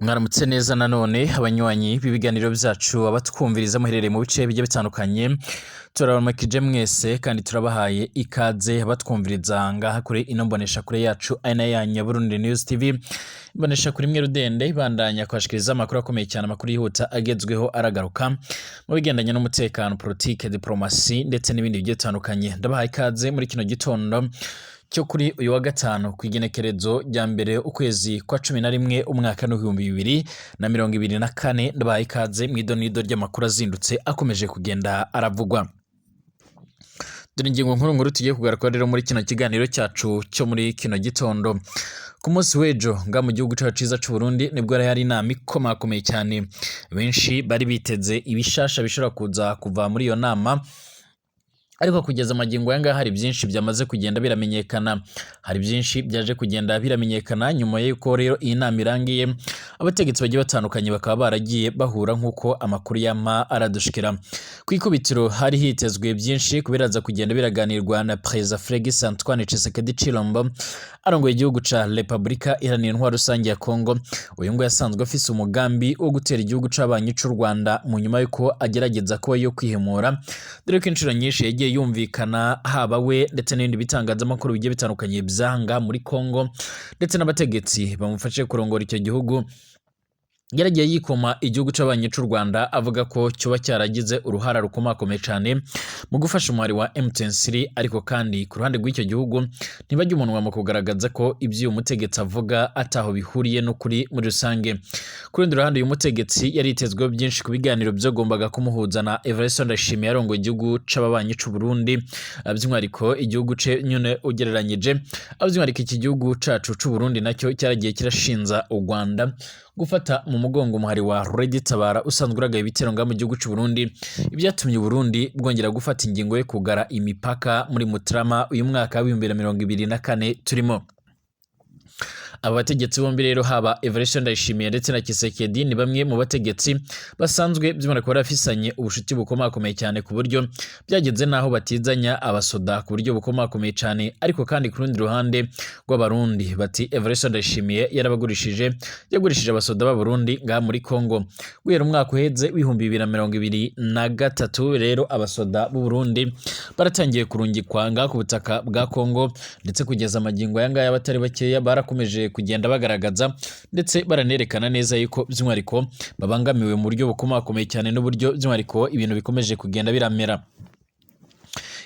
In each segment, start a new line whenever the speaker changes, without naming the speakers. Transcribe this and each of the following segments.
Mwaramutse neza nanone abanywanyi b'ibiganiro byacu abatwumviriza muherereye mu bice bigiye bitandukanye turabamakije mwese kandi turabahaye ikaze abatwumviriza ngaha kuri ino mbonesha kure yacu aina yanyu Burundi News TV mbonesha kuri mwe rudende ibandanya kwashikiriza amakuru akomeye cyane amakuru yihuta agezweho aragaruka mu bigendanye n'umutekano politique diplomasi ndetse n'ibindi bigiye bitandukanye ndabahaye ikaze muri kino gitondo cyo kuri uyu wa gatanu kwigenekerezo rya mbere ukwezi kwa 11 umwaka w'2024 ndabaye ikaze mwidonido ry'amakuru azindutse akomeje kugenda aravugwa. Dore ingingo nkuru tugiye kugaruka rero muri kino kiganiro cyacu cyo muri kino gitondo. Ku munsi w'ejo nga mu gihugu cyacu ciza cy'u Burundi nibwo hari inama ikomakomeye cyane, benshi bari biteze ibishasha bishobora kuza kuva muri iyo nama, ariko kugeza amagingo yanga hari byinshi byamaze kugenda biramenyekana, hari byinshi byaje kugenda biramenyekana nyuma y'uko rero iyi nama irangiye abategetsi bagiye batandukanye bakaba baragiye bahura nk'uko amakuru yama aradushikira. Ku ikubitiro hari hitezwe byinshi kubiraza kugenda biraganirwa na President Félix Antoine Tshisekedi Tshilombo arongoye igihugu ca Republika Iharanira Intwaro Rusange ya Kongo. Uyu ngo yasanzwe afise umugambi wo gutera igihugu c'abanyi c'u Rwanda mu nyuma y'uko agerageza ko yo kwihemura, dore ko inshuro nyinshi yagiye yumvikana haba we ndetse n'ibindi bitangazamakuru bigiye bitandukanye byanga muri Kongo ndetse n'abategetsi bamufashe kurongora icyo gihugu, yaragiye yikoma igihugu c'abanyi c'u Rwanda avuga ko cyoba cyaragize uruhara rukomakomeye cyane mu gufasha umwari wa M23, ariko kandi ku ruhande rw'icyo gihugu ntibajya umunwa mu kugaragaza ko ibyo uyu mutegetsi avuga ataho bihuriye no kuri muri rusange. Ku rundi ruhande uyu mutegetsi yaritezweho byinshi ku biganiro byagombaga kumuhuza na Evariste Ndayishimiye yarongoye igihugu c'ababanyi c'u Burundi, by'umwihariko igihugu ce nyune ugereranyije, by'umwihariko iki gihugu cacu c'u Burundi nacyo cyaragiye kirashinza u Rwanda gufata mu mugongo umuhari wa Redi Tabara usanzwe uragaye ibitero nga mu gihugu c'u Burundi, ibyatumye Burundi bwongera gufata ingingo yo kugara imipaka muri Mutarama uyu mwaka wa 2024 turimo. Aba bategetsi bombi rero haba Evariste Ndayishimiye ndetse na Tshisekedi ni bamwe mu bategetsi basanzwe by'umwihariko barafisanye ubushuti bukomakomeye cyane ku buryo byageze naho batizanya abasoda ku buryo bukomakomeye cyane, ariko kandi ku rundi ruhande rw'abarundi bati Evariste Ndayishimiye yagurishije abasoda ba Burundi nga muri Kongo. Guhera umwaka uheze w'ibihumbi 2023 rero abasoda b'u Burundi baratangiye kurungikwa nga ku butaka bwa Kongo, ndetse kugeza amagingo yanga y'abatari bakeya barakomeje kugenda bagaragaza ndetse baranerekana neza yuko by'umwihariko babangamiwe mu buryo bukomakomeye cyane n'uburyo by'umwihariko ibintu bikomeje kugenda biramera.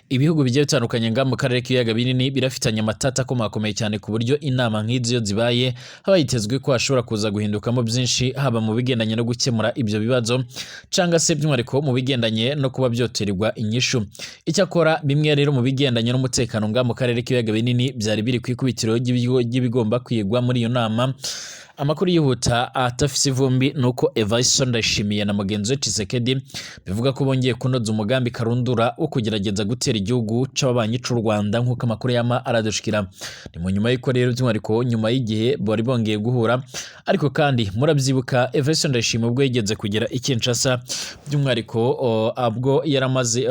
Ibihugu bigiye bitandukanye nga mu karere k'ibiyaga binini birafitanye amatata akomakomeye cyane ku buryo inama nk'izi yo zibaye haba yitezwe ko hashobora kuza guhindukamo byinshi, haba mu bigendanye no gukemura ibyo bibazo cyangwa se by'umwihariko mu bigendanye no kuba byoterwa inyishu. Icyakora bimwe rero mu bigendanye n'umutekano nga mu karere k'ibiyaga binini byari biri ku ikubitiro ry'ibigomba kwigwa muri iyo nama. Amakuru yihuta atafise ivumbi nuko Evariste Ndayishimiye na mugenzi we Tshisekedi bivuga ko bongeye kunoza umugambi karundura wo kugerageza gutera igihugu c'ababanyi c'u Rwanda nk'uko amakuru yama aradushikira. Ni mu nyuma y'uko rero by'umwihariko nyuma y'igihe bari bongeye guhura, ariko kandi murabyibuka Evariste Ndayishimiye ubwo yigeze kugera i Kinshasa, by'umwihariko abwo yaramaze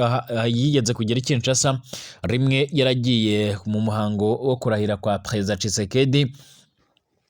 yigeze kugera i Kinshasa rimwe yaragiye mu muhango wo kurahira kwa President Tshisekedi,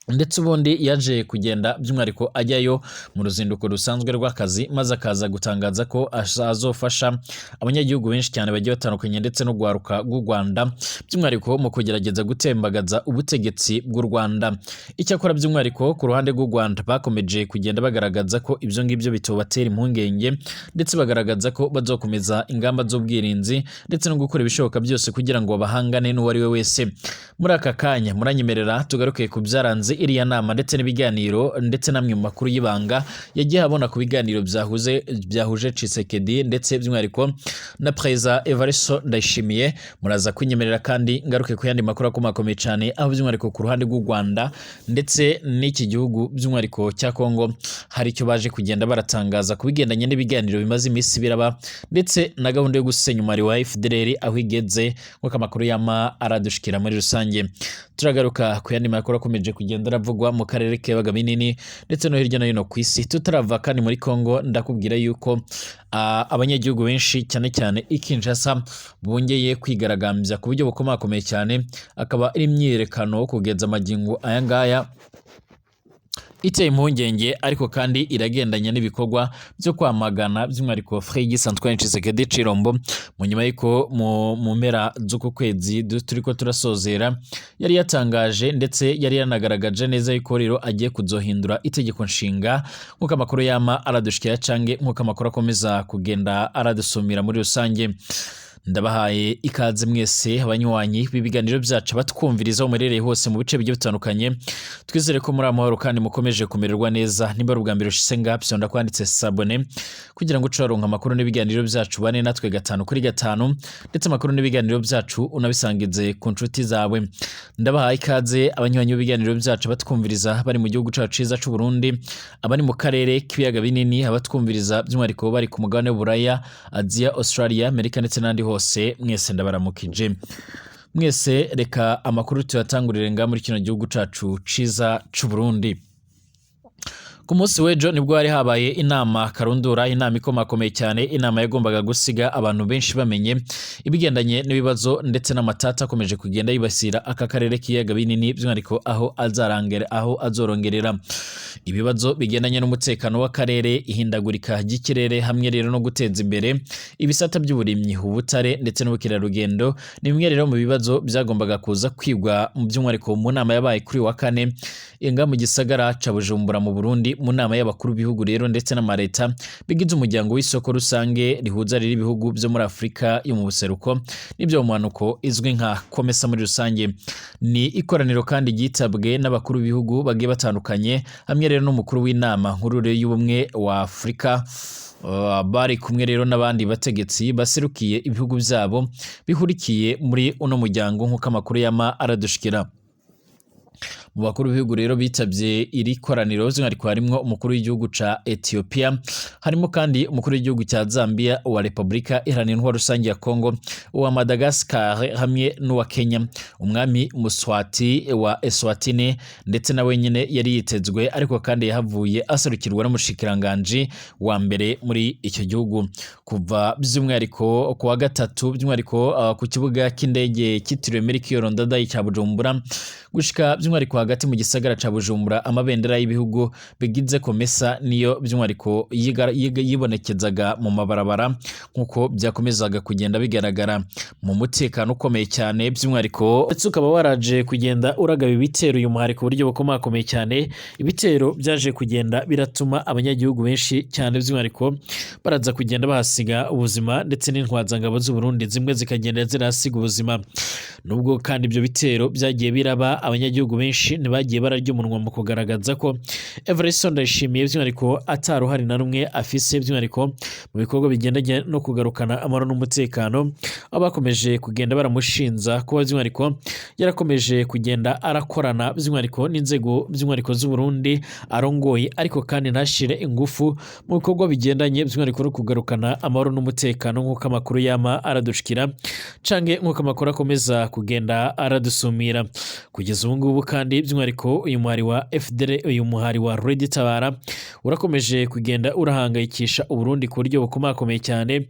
ndetse ubundi yaje kugenda by'umwihariko ajyayo mu ruzinduko rusanzwe rw'akazi, maze akaza gutangaza ko azofasha abanyagihugu benshi cyane bagiye batandukanye ndetse no gwaruka rw'u Rwanda by'umwihariko mu kugerageza gutembagaza ubutegetsi bw'u Rwanda. Icyakora by'umwihariko ku ruhande rw'u Rwanda bakomeje kugenda bagaragaza ko ibyo ngibyo bitobatera impungenge, ndetse bagaragaza ko bazokomeza ingamba z'ubwirinzi ndetse no gukora ibishoboka byose kugira ngo bahangane n'uwari we wese. Muri aka kanya muranyemerera tugaruke ku byaranze iriya nama ndetse n'ibiganiro ndetse namwe mu makuru y'ibanga yagiye abona ku biganiro byahuje Tshisekedi ndetse by'umwihariko na President Evariste Ndayishimiye. Muraza kwinyemerera kandi ngaruke ku yandi makuru akomakomeye cyane, aho by'umwihariko ku ruhande rw'u Rwanda ndetse n'iki gihugu by'umwihariko cya Kongo hari icyo baje kugenda baratangaza ku bigendanye n'ibiganiro bimaze iminsi biraba, ndetse na gahunda yo gusenya umwari wa FDLR aho igeze nk'uko amakuru yama aradushikira muri rusange. Turagaruka ku yandi makuru akomeje kugenda aravugwa mu karere k'ibiyaga binini ndetse no hirya no hino ku isi. Tutarava kandi muri Kongo ndakubwira yuko abanyagihugu benshi cyane cyane i Kinshasa bongeye kwigaragambya ku buryo bukomakomeye cyane, akaba ari imyiyerekano kugeza amagingo aya ngaya iteye impungenge ariko kandi iragendanye n'ibikorwa byo kwamagana by'umwihariko Félix Antoine Tshisekedi Tshilombo mu nyuma y'uko mu mpera z'uku kwezi turiko turasozera yari yatangaje ndetse yari yanagaragaje neza yuko rero agiye kuzohindura itegeko nshinga nk'uko amakuru yama aradushikira canke nk'uko amakuru akomeza kugenda aradusumira muri rusange. Ndabahaye ikaze mwese abanywanyi b'ibiganiro byacu batwumviriza umurereye hose mu bice bigiye bitandukanye. Twizere ko muri amahoro kandi mukomeje kumererwa neza. Nimba ari ubwa mbere ushitse ngapyo ndakwanditse sabone kugira ngo ucaronka amakuru n'ibiganiro byacu bane natwe 5 kuri 5 ndetse amakuru n'ibiganiro byacu unabisangize ku nshuti zawe. Ndabahaye ikaze abanywanyi b'ibiganiro byacu batwumviriza bari mu gihugu cacu ciza c'u Burundi, abari mu karere k'ibiyaga binini, abatwumviriza by'umwihariko bari ku mugabane w'Uburaya, Asia, Australia, Amerika ndetse n'andi hose. Mwese ndabaramukije. Mwese reka amakuru tuyatangurire nga muri kino gihugu cacu ciza c'u Burundi. Ku munsi w'ejo nibwo hari habaye inama karundura, inama ikomakomeye cyane, inama yagombaga gusiga abantu benshi bamenye ibigendanye n'ibibazo ndetse n'amatata akomeje kugenda yibasira aka karere k'ibiyaga binini by'umwihariko aho azorongerera ibibazo bigendanye n'umutekano w'akarere, ihindagurika ry'ikirere hamwe rero no guteza imbere ibisata by'uburimyi, ubutare ndetse n'ubukerarugendo. Ni bimwe rero mu bibazo byagombaga kuza kwigwa mu by'umwihariko mu nama yabaye kuri wa kane inga mu gisagara ca Bujumbura mu Burundi, mu nama y'abakuru b'ibihugu rero ndetse n'amareta bigize umuryango w'isoko rusange rihuza riri ibihugu byo muri Afrika yo mu buseruko n'ibyo mu manuko izwi nka COMESA muri rusange. Ni ikoraniro kandi ryitabwe n'abakuru b'ibihugu bagiye batandukanye hamwe rero n'umukuru w'inama nkuru y'ubumwe wa Afrika. Bari kumwe rero n'abandi bategetsi baserukiye ibihugu byabo bihurikiye muri uno muryango nk'uko amakuru yama aradushikira. Mu bakuru b'ibihugu rero bitabye iri koraniro by'umwihariko harimo umukuru w'igihugu ca Ethiopia, harimo kandi umukuru w'igihugu cya Zambia, wa Repubulika Iharanira Intwaro Rusange ya Congo, wa Madagascar hamwe n'uwa Kenya, umwami Muswati wa Eswatini ndetse na wenyine yari yitezwe ariko kandi yahavuye aserukirwa n'umushikiranganje wa mbere muri icyo gihugu. Kuva by'umwihariko ku wa gatatu by'umwihariko ku kibuga cy'indege cyitiriwe Melchior Ndadaye cya Bujumbura gushika by'umwihariko hagati mu gisagara ca Bujumbura, amabendera y'ibihugu bigize COMESA niyo by'umwihariko yibonekezaga mu mabarabara nkuko byakomezaga kugenda bigaragara mu mutekano ukomeye cyane by'umwihariko ndetse ukaba waraje kugenda uragaba ibitero uyu muhariko buryo bukomakomeye cyane. Ibitero byaje kugenda biratuma abanyagihugu benshi cyane by'umwihariko baraza kugenda bahasiga ubuzima ndetse n'intwazangabo z'u Burundi zimwe zikagenda zirasiga ubuzima. Nubwo kandi ibyo bitero byagiye biraba, abanyagihugu benshi ntibagiye bararya umunwa mu kugaragaza ko Evariste Ndayishimiye by'umwihariko ataruhari na rumwe afise by'umwihariko mu bikorwa bigendanye no kugarukana amahoro n'umutekano. Abakomeje kugenda baramushinza kuba by'umwihariko yarakomeje kugenda arakorana by'umwihariko n'inzego by'umwihariko z'u Burundi arongoye, ariko kandi ntashire ingufu mu bikorwa bigendanye by'umwihariko no kugarukana amahoro n'umutekano nk'uko amakuru yama aradushikira canke nk'uko amakuru akomeza kugenda aradusumira. Kugeza ubu ngubu kandi by'umwihariko uyu muhari wa FDL, uyu muhari wa Red Tabara urakomeje kugenda urahangayikisha u Burundi ku buryo bukomakomeye cyane,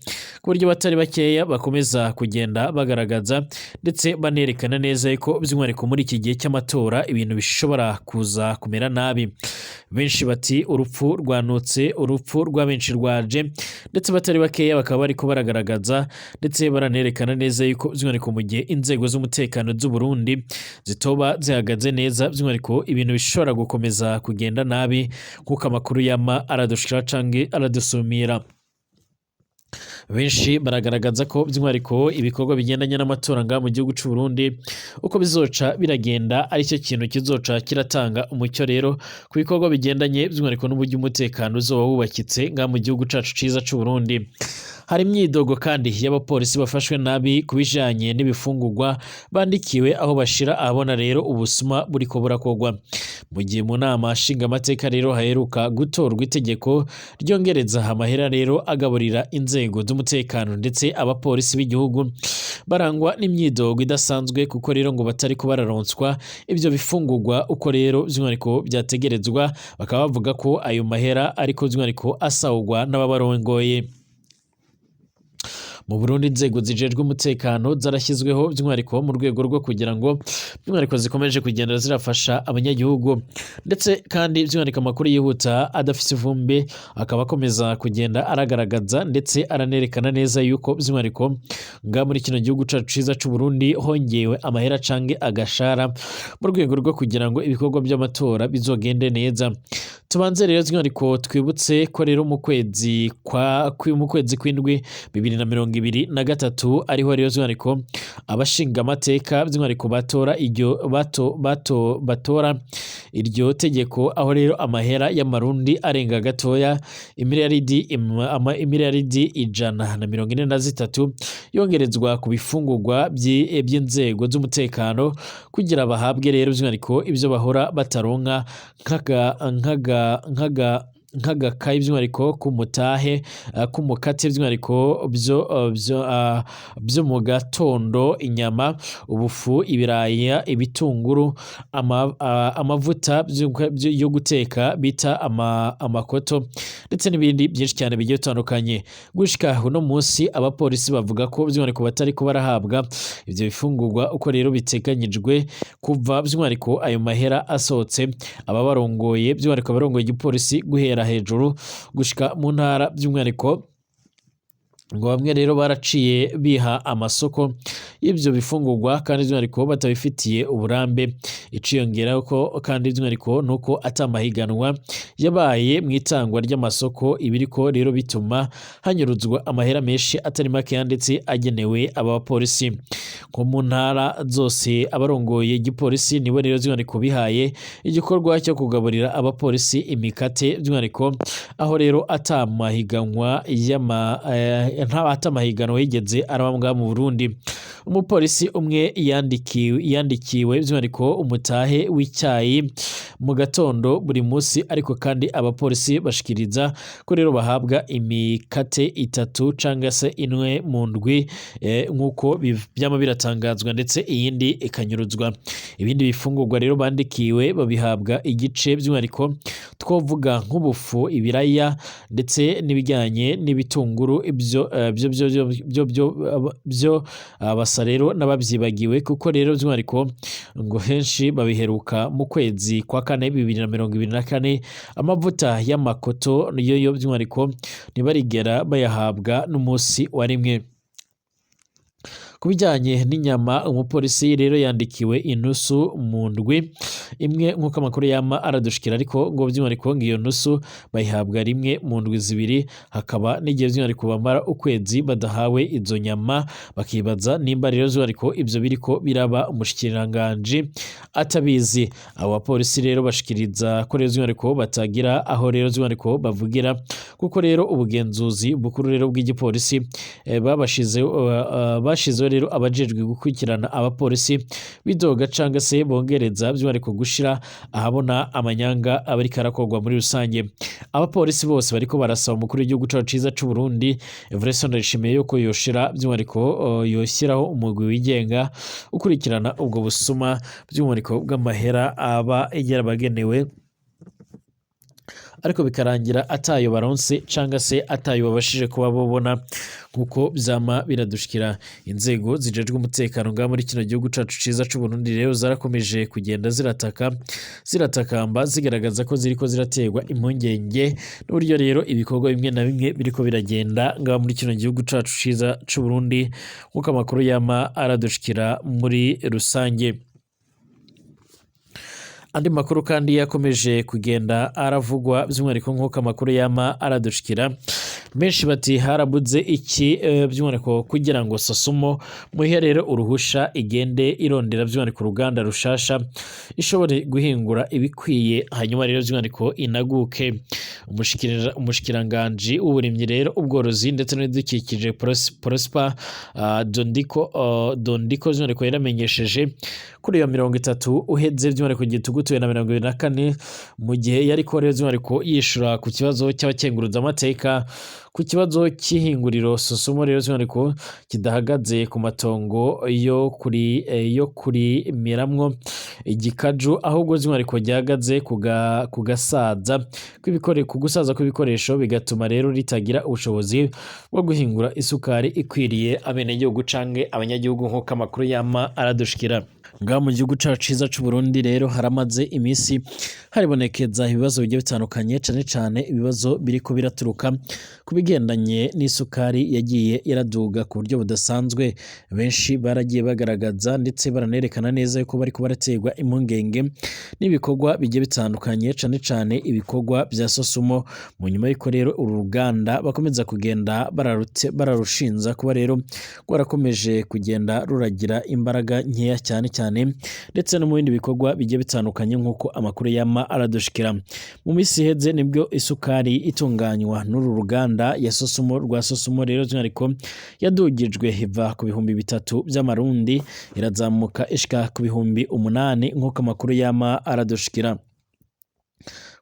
ku buryo batari bakeya bakomeza kugenda bagaragaza ndetse banerekana neza ko by'umwihariko muri iki gihe cy'amatora ibintu bishobora kuza kumera nabi. Benshi bati urupfu rwanutse, urupfu rwa benshi rwaje, ndetse batari bakeya bakaba bariko baragaragaza ndetse baranerekana neza yuko by'umwihariko mu gihe inzego z'umutekano z'u Burundi zitoba zihagaze neza by'umwihariko ibintu bishobora gukomeza kugenda nabi kuko amakuru yama aradushikira canke aradusumira. Benshi baragaragaza ko by'umwihariko ibikorwa bigendanye n'amatora nga mu gihugu cy'u Burundi uko bizoca biragenda ari cyo kintu kizoca kiratanga umucyo rero ku bikorwa bigendanye by'umwihariko n'uburyo umutekano uzoba wubakitse nga mu gihugu cacu ciza cy'u Burundi. Hari imyidogo kandi y'abapolisi bafashwe nabi kubijanye n'ibifungurwa bandikiwe aho bashira abona rero ubusuma buriko burakogwa. Mu gihe mu nama nshinga amateka rero haheruka gutorwa itegeko ryongereza amahera rero agaburira inzego z'umutekano ndetse abapolisi b'igihugu barangwa n'imyidogo idasanzwe kuko rero ngo batari ko bararonswa ibyo bifungurwa uko rero by'umwihariko byategerezwa, bakaba bavuga ko ayo mahera ariko by'umwihariko asahurwa n'ababarongoye. mu Burundi inzego zijejwe umutekano zarashyizweho by'umwihariko mu rwego rwo kugira ngo by'umwihariko zikomeje kugenda zirafasha abanyagihugu, ndetse kandi by'umwihariko amakuru yihuta adafite ivumbi akaba akomeza kugenda aragaragaza ndetse aranerekana neza yuko by'umwihariko nga muri kino gihugu cacu ciza c'u Burundi hongewe amahera canke agashara mu rwego rwo kugira ngo ibikorwa by'amatora bizogende neza. Tubanze rero by'umwihariko twibutse ko rero mu kwezi kw'indwi 2023 ariho rero by'umwihariko abashinga amateka by'umwihariko batora iryo tegeko, aho rero amahera y'amarundi arenga gatoya imiliyaridi 143 yongerezwa ku bifungurwa by'inzego z'umutekano kugira bahabwe rero by'umwihariko ibyo bahora bataronka nk'agakayi by'umwihariko k'umutahe k'umukate by'umwihariko byo mu gatondo, inyama, ubufu, ibiraya, ibitunguru, amavuta yo guteka bita amakoto ndetse n'ibindi byinshi cyane bigiye bitandukanye. Gushika uno munsi abapolisi bavuga ko by'umwihariko batari ko barahabwa ibyo bifungurwa uko rero biteganyijwe kuva by'umwihariko ayo mahera asohotse. Ababarongoye by'umwihariko abarongoye igipolisi guhera hejuru gushika mu ntara by'umwihariko ngo bamwe rero baraciye biha amasoko y'ibyo bifungurwa kandi by'umwihariko batabifitiye uburambe. Iciyongeraho ko kandi by'umwihariko nuko atamahiganwa yabaye mu itangwa ry'amasoko, ibiriko rero bituma hanyuruzwa amahera menshi atari make ndetse agenewe abapolisi. Ko mu ntara zose abarongoye igipolisi nibo rero by'umwihariko bihaye igikorwa cyo kugaburira abapolisi imikate by'umwihariko, aho rero atamahiganwa yigeze arabambwa mu Burundi. Umupolisi umwe yandikiwe by'umwihariko umutahe w'icyayi mu gatondo buri munsi, ariko kandi abapolisi bashikiriza ko rero bahabwa imikate 3 cyangwa se 4 mu ndwi nk'uko byama biratangazwa, ndetse iyindi ikanyuruzwa. Ibindi bifungurwa rero bandikiwe babihabwa igice by'umwihariko twovuga nk'ubufu, ibiraya ndetse n'ibijyanye n'ibitunguru. Ibyo basa rero n'ababyibagiwe kuko rero by'umwihariko ngo henshi babiheruka mu kwezi kwa 4 2024. Amavuta y'amakoto yo by'umwihariko ntibarigera bayahabwa n'umunsi wa rimwe. Ku bijyanye n'inyama, umupolisi rero yandikiwe inusu mu ndwi imwe nk'uko amakuru yama aradushikira, ariko ngo by'umwihariko iyo nusu bayihabwa rimwe mu ndwi zibiri. Hakaba n'igihe by'umwihariko bamara ukwezi badahawe izo nyama, bakibaza nimba rero by'umwihariko ibyo biriko biraba umushikiranganji atabizi. Abo bapolisi rero bashikiriza ko rero by'umwihariko batagira aho rero by'umwihariko bavugira, kuko rero ubugenzuzi bukuru rero bw'igipolisi bashizeho rero abajejwe gukurikirana abapolisi bidoga cyangwa se bongereza by'umwihariko gushira ahabona amanyanga abariko arakorwa muri rusange. Abapolisi bose bariko barasaba umukuru w'igihugu cacu ciza c'u Burundi Evariste Ndayishimiye yuko yoshira by'umwihariko yoshyiraho umugwi wigenga ukurikirana ubwo busuma by'umwihariko bw'amahera aba yarabagenewe, ariko bikarangira atayo baronse cyangwa se atayo babashije kuba babona kuko byama biradushikira. Inzego zijejwe umutekano nga muri kino gihugu cacu ciza c'u Burundi rero zarakomeje kugenda ziratakamba zigaragaza ko ziriko ziraterwa impungenge n'uburyo rero ibikorwa bimwe na bimwe biriko biragenda nga muri kino gihugu cacu ciza c'u Burundi kuko amakuru yama aradushikira muri rusange. Andi makuru kandi yakomeje kugenda aravugwa by'umwihariko nk'uko amakuru yama aradushikira, benshi bati harabuze iki by'umwihariko kugira ngo Sosumo muhe rero uruhusha igende irondera by'umwihariko uruganda rushasha ishobore guhingura ibikwiye, hanyuma rero by'umwihariko inaguke. Umushikiranganji w'uburimyi rero ubworozi ndetse n'ibidukikije Prosper Dondiko by'umwihariko yaramenyesheje kuri iyo 30 uheze by'umwihariko gitugutuye na 24 mu gihe yari ko rero by'umwihariko yishura ku kibazo cy'abakenguruza amateka ku kibazo cy'ihinguriro Sosumo rero by'umwihariko kidahagaze ku matongo yo kuri miramwo igikaju ahubwo by'umwihariko gihagaze ku gusaza kw'ibikoresho bigatuma rero ritagira ubushobozi bwo guhingura isukari ikwiriye abenegihugu canke abanyagihugu nk'uko amakuru yama aradushikira. Ngaha mu gihugu cacu ciza c'u Burundi rero haramaze imisi haribonekeza ibibazo bigiye bitandukanye, cane cane ibibazo biriko biraturuka ku bigendanye n'isukari yagiye iraduga ku buryo budasanzwe. Benshi baragiye bagaragaza ndetse baranerekana neza yuko bariko baraterwa impungenge n'ibikorwa bigiye bitandukanye, cane cane ibikorwa vya Sosumo. Mu nyuma y'uko rero uru ruganda bakomeza kugenda bararushinza kuba rero rwarakomeje kugenda ruragira imbaraga nkeya cyane ndetse no mu bindi bikorwa bigiye bitandukanye nk'uko amakuru yama aradushikira. Mu misi iheze nibwo isukari itunganywa n'uru ruganda ya Sosumo rwa Sosumo rero by'ariko yadugijwe iva ku bihumbi 3 by'amarundi irazamuka ishika ku bihumbi 8 nk'uko amakuru yama aradushikira.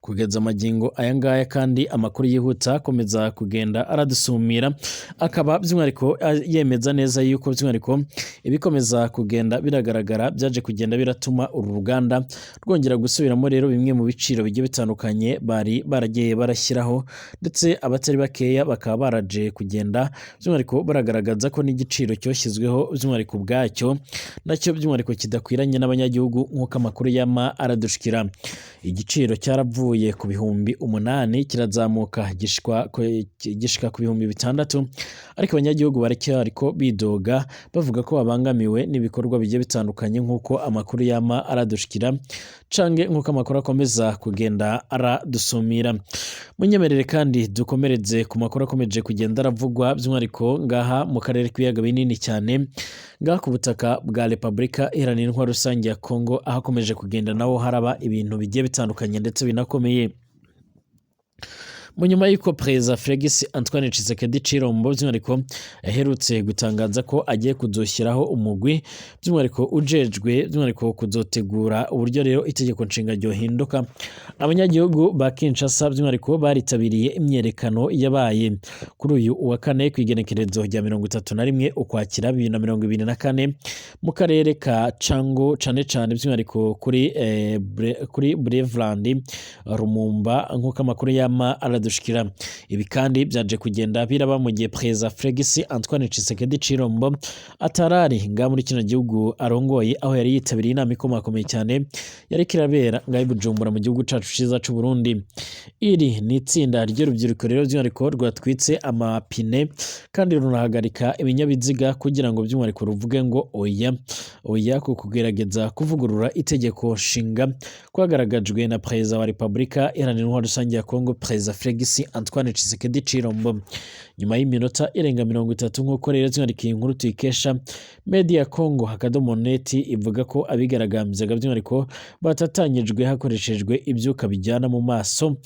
Kugeza amagingo aya ngaya kandi amakuru yihuta akomeza kugenda aradusumira, akaba by'umwihariko yemeza neza yuko by'umwihariko ibikomeza kugenda biragaragara byaje kugenda biratuma uru ruganda rwongera gusubiramo rero bimwe mu biciro bigiye bitandukanye bari baragiye barashyiraho, ndetse abatari bakeya bakaba baraje kugenda by'umwihariko baragaragaza ko n'igiciro cyoshyizweho by'umwihariko bwacyo nacyo by'umwihariko kidakwiranye n'abanyagihugu nk'uko amakuru yama aradushikira. Igiciro cyaravuye ku bihumbi 8 kirazamuka gishika ku bihumbi 6, ariko abanyagihugu ariko bidoga bavuga ko babangamiwe n'ibikorwa bigiye bitandukanye nk'uko amakuru yama aradushikira cange nk'uko amakuru akomeza kugenda aradusumira. Munyemerere kandi dukomereze ku makuru akomeje kugenda aravugwa by'umwihariko ngaha mu karere k'ibiyaga binini cyane, ngaha ku butaka bwa Repubulika Iharanira Intwaro Rusange ya Kongo, aho akomeje kugenda naho haraba ibintu bigiye bitandukanye ndetse binakomeye. Mu nyuma y'uko Perezida Felix Antoine Tshisekedi Tshilombo by'umwihariko yaherutse gutangaza ko agiye kuzoshyiraho umugwi by'umwihariko ujejwe by'umwihariko kuzotegura uburyo rero itegeko nshinga ryohinduka, abanyagihugu ba Kinshasa by'umwihariko baritabiriye imyerekano yabaye kuri uyu wa kane kw'igenekerezo rya 31 Ukwakira 2024 mu karere ka Chango, cane by'umwihariko kuri Breveland Rumumba nk'uko amakuru yama dushikira. Ibi kandi byaje kugenda biraba mu gihe Perezida Felix Antoine Tshisekedi Tshilombo atarari nga muri kino gihugu arongoye, aho yari yitabiriye inama ikomakomeye cyane yari kirabera ngaho Bujumbura mu gihugu cacu ciza c'u Burundi. Iri ni itsinda ry'urubyiruko rero by'umwihariko rwatwitse amapine kandi runahagarika ibinyabiziga kugira ngo by'umwihariko ruvuge ngo oya ku kugerageza kuvugurura itegeko nshinga kwagaragajwe na Perezida wa Repubulika Iharanira Intwaro Rusange ya Kongo, Perezida Felix Antoine Tshisekedi Tshilombo. Nyuma y'iminota irenga 30 nk'uko rero by'umwihariko inkuru tuyikesha Media Congo .net ivuga ko abigaragambyaga by'umwihariko batatanyijwe hakoreshejwe ibyuka bijyana mu maso,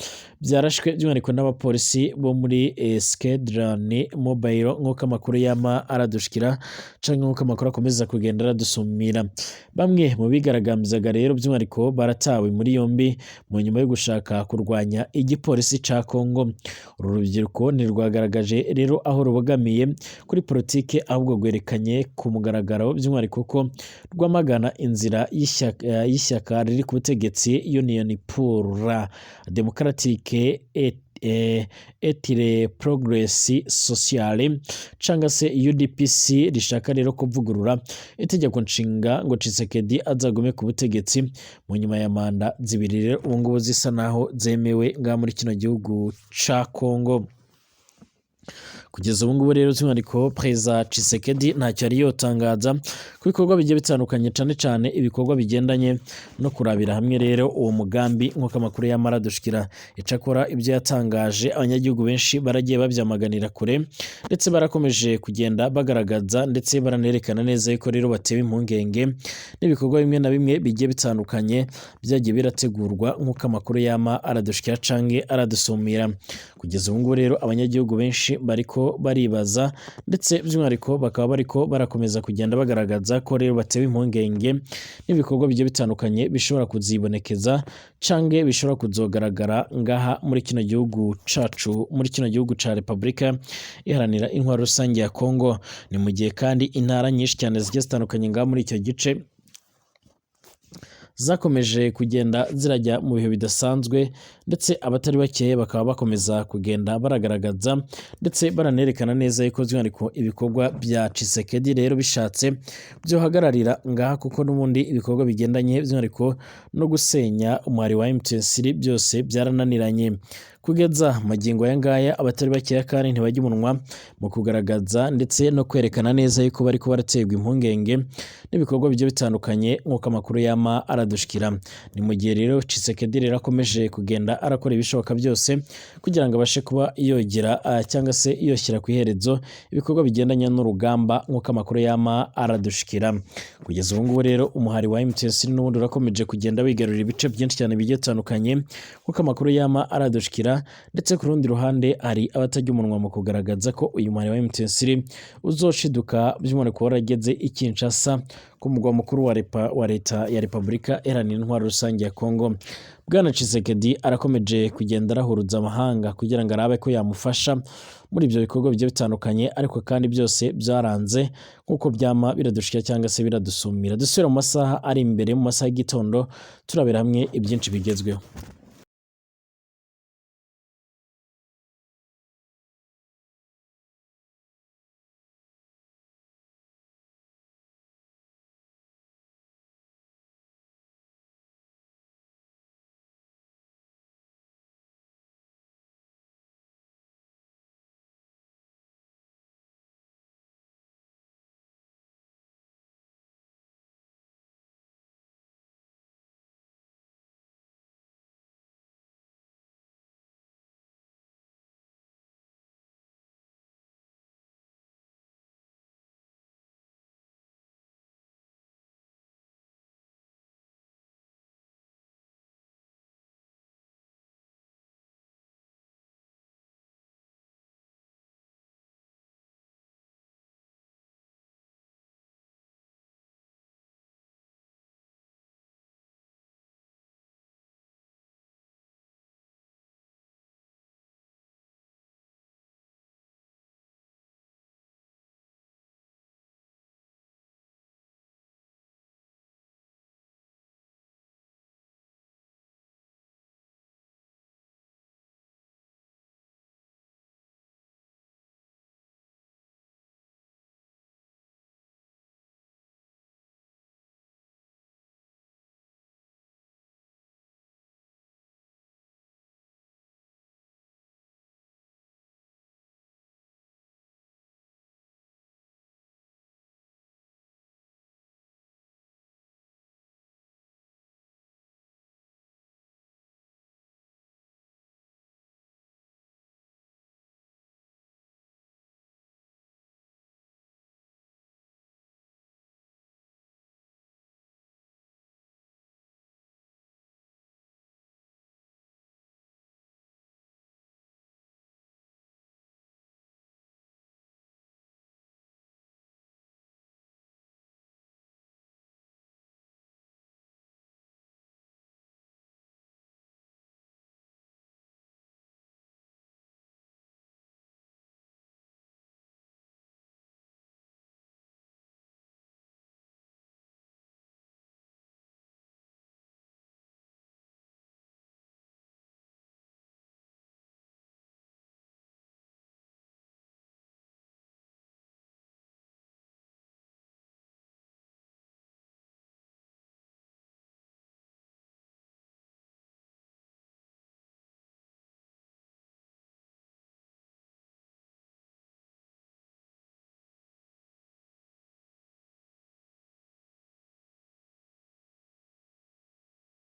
byarashwe by'umwihariko n'abapolisi bo muri Squadron Mobile nk'uko amakuru yama aradushikira canke nk'uko amakuru akomeza kugenda aradusumira. Bamwe mu bigaragambyaga rero by'umwihariko baratawe muri yombi mu nyuma yo gushaka kurwanya igipolisi ca Kongo. Uru rubyiruko ntirwagaragaje rero aho rubogamiye kuri politike, ahubwo rwerekanye ku mugaragaro by'umwihariko ko rwamagana inzira y'ishyaka riri ku butegetsi Union pour la Démocratique etire progress sociale canga se UDPS rishaka rero kuvugurura itegeko nshinga ngo Tshisekedi azagume ku butegetsi mu nyuma ya manda zibiri rero ubu ngubu zisa naho zemewe nga muri kino gihugu ca Kongo. Kugeza ubu ngubu rero by'umwihariko Perezida Tshisekedi ntacyo yari yotangaza ku bikorwa bigiye bitandukanye, cane ibikorwa bigendanye no kurabira hamwe rero uwo mugambi nk'uko amakuru yamara dushikira. Icakora ibyo yatangaje abanyagihugu benshi baragiye babyamaganira kure, ndetse barakomeje kugenda bagaragaza ndetse baranerekana neza yuko rero batewe impungenge n'ibikorwa bimwe na bimwe bigiye bitandukanye byagiye birategurwa nk'uko amakuru yama aradushikira canke aradusumira. Kugeza ubu ngubu rero abanyagihugu benshi bariko baribaza ndetse by'umwihariko bakaba bariko barakomeza kugenda bagaragaza ko rero batewe impungenge n'ibikorwa bigiye bitandukanye bishobora kuzibonekeza canke bishobora kuzogaragara ngaha muri kino gihugu cacu, muri kino gihugu ca Repubulika Iharanira Intwaro Rusange ya Kongo. Ni mu gihe kandi intara nyinshi cyane zigiye zitandukanye ngaha muri icyo gice zakomeje kugenda zirajya mu bihe bidasanzwe, ndetse abatari bake bakaba bakomeza kugenda baragaragaza ndetse baranerekana neza yuko by'umwihariko ibikorwa bya Tshisekedi rero bishatse byohagararira ngaha, kuko n'ubundi ibikorwa bigendanye by'umwihariko no gusenya umuhari wa M23 byose byarananiranye. Kugeza magingo aya ngaya abatari bakeya kandi ntibajya umunwa mu kugaragaza ndetse no kwerekana neza yuko bari ko baraterwa impungenge n'ibikorwa bigiye bitandukanye nk'uko amakuru yama aradushikira. Ni mu gihe rero Tshisekedi rero akomeje kugenda arakora ibishoboka byose kugira ngo abashe kuba yogera cyangwa se yoshyira ku iherezo ibikorwa bigendanye n'urugamba nk'uko amakuru yama aradushikira. Kugeza ubu ngubu rero umuhari wa M23 n'ubundi urakomeje kugenda wigarurira ibice byinshi cyane bigiye bitandukanye nk'uko amakuru yama aradushikira, ndetse ku rundi ruhande hari abatajya umunwa mu kugaragaza ko uyu muhari wa M23 uzoshiduka by'umwihariko warageze i Kinshasa ku mugwa mukuru wa leta ya Repubulika Iharanira Intwaro Rusange ya Kongo. Bwana Tshisekedi arakomeje kugenda arahuruza amahanga kugira ngo arabe ko yamufasha muri ibyo bikorwa bigiye bitandukanye, ariko kandi byose byaranze nk'uko byama biradushika cyangwa se biradusumira. Dusubira mu masaha ari imbere, mu masaha y'igitondo turabera hamwe ibyinshi bigezweho.